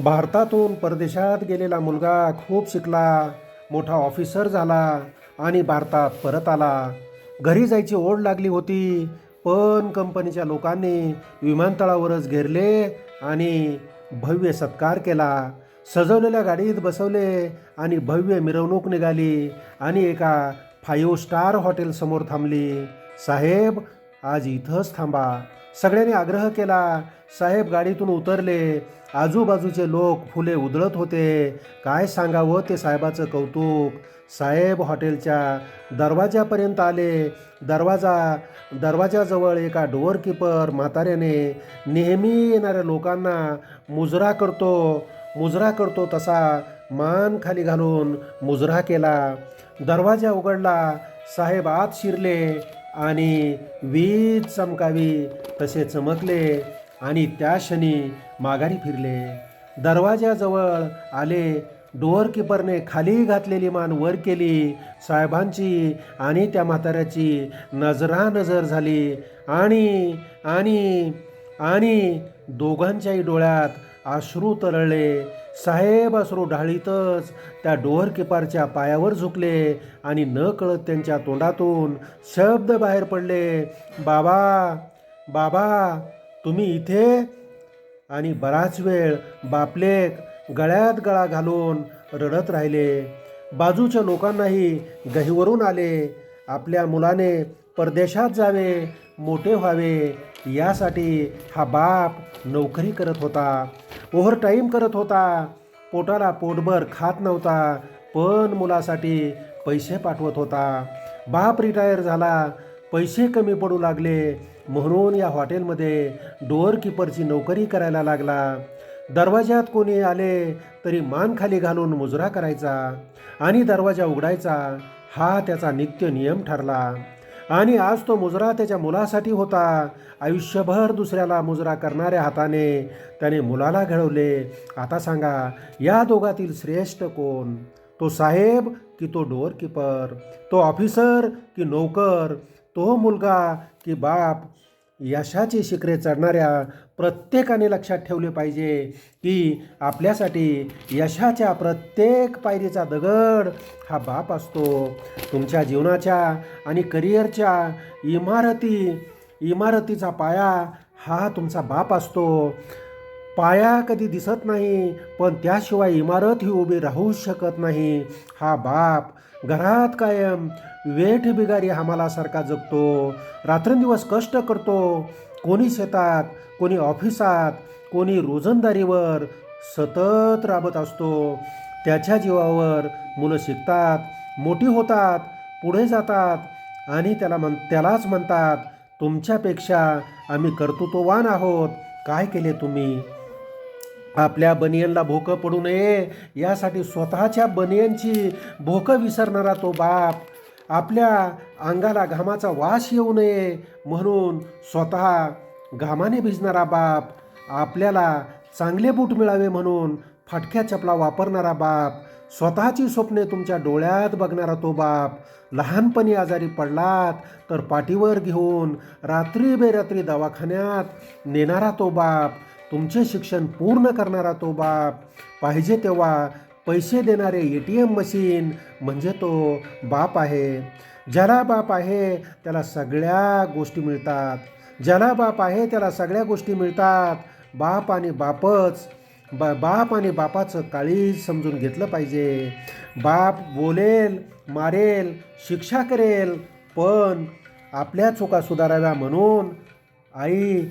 भारतातून परदेशात गेलेला मुलगा खूप शिकला, मोठा ऑफिसर झाला आणि भारतात परत आला. घरी जायची ओढ लागली होती, पण कंपनीच्या लोकांनी विमानतळावरच घेरले आणि भव्य सत्कार केला. सजवलेल्या गाडीत बसवले आणि भव्य मिरवणूक निघाली आणि एका 5 स्टार हॉटेलसमोर थांबली. "साहेब, आज इथंच थांबा." सगळ्यांनी आग्रह केला. साहेब गाडीतून उतरले. आजूबाजूचे लोक फुले उधळत होते. काय सांगावं ते साहेबाचं कौतुक. साहेब हॉटेलच्या दरवाजापर्यंत आले. दरवाजाजवळ एका डोअरकीपर म्हाताऱ्याने नेहमी येणाऱ्या लोकांना मुजरा करतो तसा मान खाली घालून मुजरा केला. दरवाजा उघडला. साहेब आत शिरले आणि वीज चमकावी तसे चमकले आणि त्या क्षणी माघारी फिरले. दरवाजाजवळ आले. डोअरकीपरने खाली घातलेली मान वर केली. साहेबांची आणि त्या म्हाताऱ्याची नजरानजर झाली आणि आणि आणि दोघांच्याही डोळ्यात अश्रू तरळले. साहेब अश्रू ढाळीतच त्या डोअरकीपरच्या पायावर झुकले आणि नकळत त्यांच्या तोंडातून शब्द बाहेर पडले, "बाबा, बाबा, तुम्ही इथे?" आणि बराच वेळ बापलेक गळ्यात गळा घालून रडत राहिले. बाजूच्या लोकांनाही गहिवरून आले. आपल्या मुलाने परदेशात जावे, मोठे व्हावे यासाठी हा बाप नोकरी करत होता, ओव्हरटाईम करत होता, पोटाला पोटभर खात नव्हता, पण मुलासाठी पैसे पाठवत होता. बाप रिटायर झाला, पैसे कमी पडू लागले, म्हणून या हॉटेलमध्ये डोअरकीपरची नोकरी करायला लागला. दरवाजात कोणी आले तरी मान खाली घालून मुजरा करायचा आणि दरवाजा उघडायचा. हा त्याचा नित्य नियम ठरला आणि आज तो मुजरा त्याच्या मुलासाठी होता. आयुष्यभर दुसऱ्याला मुजरा करणाऱ्या हाताने त्याने मुलाला घडवले. आता सांगा, या दोघातील श्रेष्ठ कोण? तो साहेब की तो डोअरकीपर? तो ऑफिसर की नोकर? तो मुलगा की बाप? यशाचे शिखरे चढणाऱ्या प्रत्येकाने लक्षात ठेवले पाहिजे की आपल्यासाठी यशाच्या प्रत्येक पायरीचा दगड हा बाप असतो. तुमच्या जीवनाच्या आणि करिअरच्या इमारतीचा पाया हा तुमचा बाप असतो. पाया कधी दिसत नाही, पण त्याशिवाय इमारत ही उभी राहू शकत नाही. हा बाप घरात कायम वेठ बिगारी हमालासारखा जगतो, रात्रंदिवस कष्ट करतो. कोणी शेतात, कोणी ऑफिसात, कोणी रोजंदारीवर सतत राबत असतो. त्याच्या जीवावर मुलं शिकतात, मोठी होतात, पुढे जातात आणि त्यालाच म्हणतात, तुमच्यापेक्षा आम्ही कर्तृत्ववान आहोत. काय केले तुम्ही? आपल्या बनियनला भोकं पडू नये यासाठी स्वतःच्या बनियनची भोकं विसरणारा तो बाप, आपल्या अंगाला घामाचा वास येऊ नये म्हणून स्वतः घामाने भिजणारा बाप, आपल्याला चांगले बूट मिळावे म्हणून फाटक्या चपला वापरणारा बाप, स्वतःची स्वप्ने तुमच्या डोळ्यात बघणारा तो बाप, लहानपणी आजारी पडलात तर पाठीवर घेऊन रात्री बेरात्री दवाखान्यात नेणारा तो बाप, तुमचे शिक्षण पूर्ण करणारा तो बाप, पाहिजे तेव्हा पैसे देणारे ATM मशीन म्हणजे तो बाप आहे. ज्याला बाप आहे त्याला सगळ्या गोष्टी मिळतात. ज्याला बाप आहे त्याला सगळ्या गोष्टी मिळतात. बाप आणि बापाचं काळीज समजून घेतलं पाहिजे. बाप बोलेल, मारेल, शिक्षा करेल, पण आपल्या चुका सुधाराव्या म्हणून आई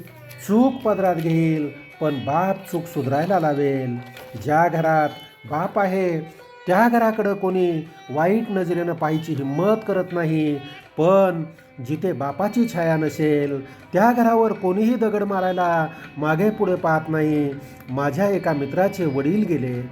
चूक पदरात घेईल, पण बाप चूक सुधारायला लावेल. ज्या घरात बाप आहे त्या घराकडं कोणी वाईट नजरेनं पाहायची हिंमत करत नाही, पण जिथे बापाची छाया नसेल त्या घरावर कोणीही दगड मारायला मागे पुढे पाहत नाही. माझ्या एका मित्राचे वडील गेले.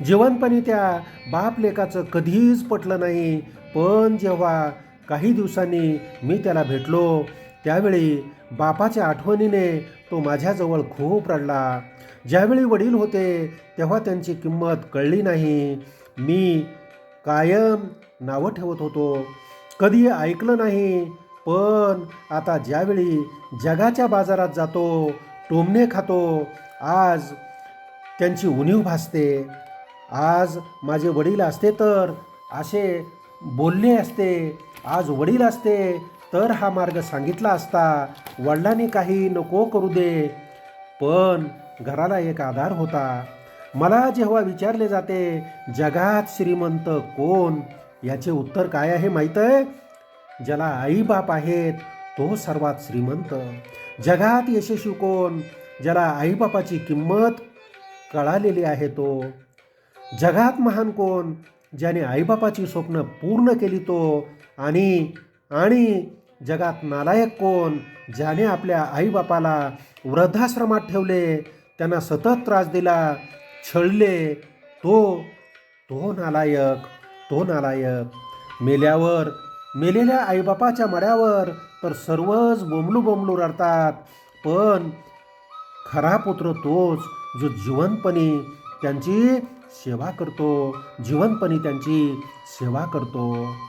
जिवंतपणी त्या बाप लेकाचं कधीच पटलं नाही, पण जेव्हा काही दिवसांनी मी त्याला भेटलो त्यावेळी बापाच्या आठवणीने तो माझ्याजवळ खूप रडला. ज्यावेळी वडील होते तेव्हा त्यांची किंमत कळली नाही. मी कायम नावं ठेवत होतो, कधी ऐकलं नाही, पण आता ज्यावेळी जगाच्या बाजारात जातो, टोमणे खातो, आज त्यांची उणीव भासते. आज माझे वडील असते तर असे बोलले असते, आज वडील असते तर हा मार्ग सांगितला असता, वडिलांनी काही नको करू दे, पण घराला एक आधार होता. मला जेव्हा विचारले जाते जगात श्रीमंत कोण, याचे उत्तर काय आहे माहीत आहे? ज्याला आईबाप आहेत तो सर्वात श्रीमंत. जगात यशस्वी कोण? ज्याला आईबापाची किंमत कळालेली आहे तो. जगात महान कोण? ज्याने आईबापाची स्वप्न पूर्ण केली तो. आणि आणि जगात नालायक कोण? ज्याने आपल्या आईबापाला वृद्धाश्रमात ठेवले, त्यांना सतत त्रास दिला, छळले, तो तो नालायक, तो नालायक. मेलेल्या आईबापाच्या मड्यावर तर सर्वच बोंबलू बोंबलू रडतात, पण खरा पुत्र तोच जो जिवंतपणी त्यांची सेवा करतो, जिवंतपणी त्यांची सेवा करतो.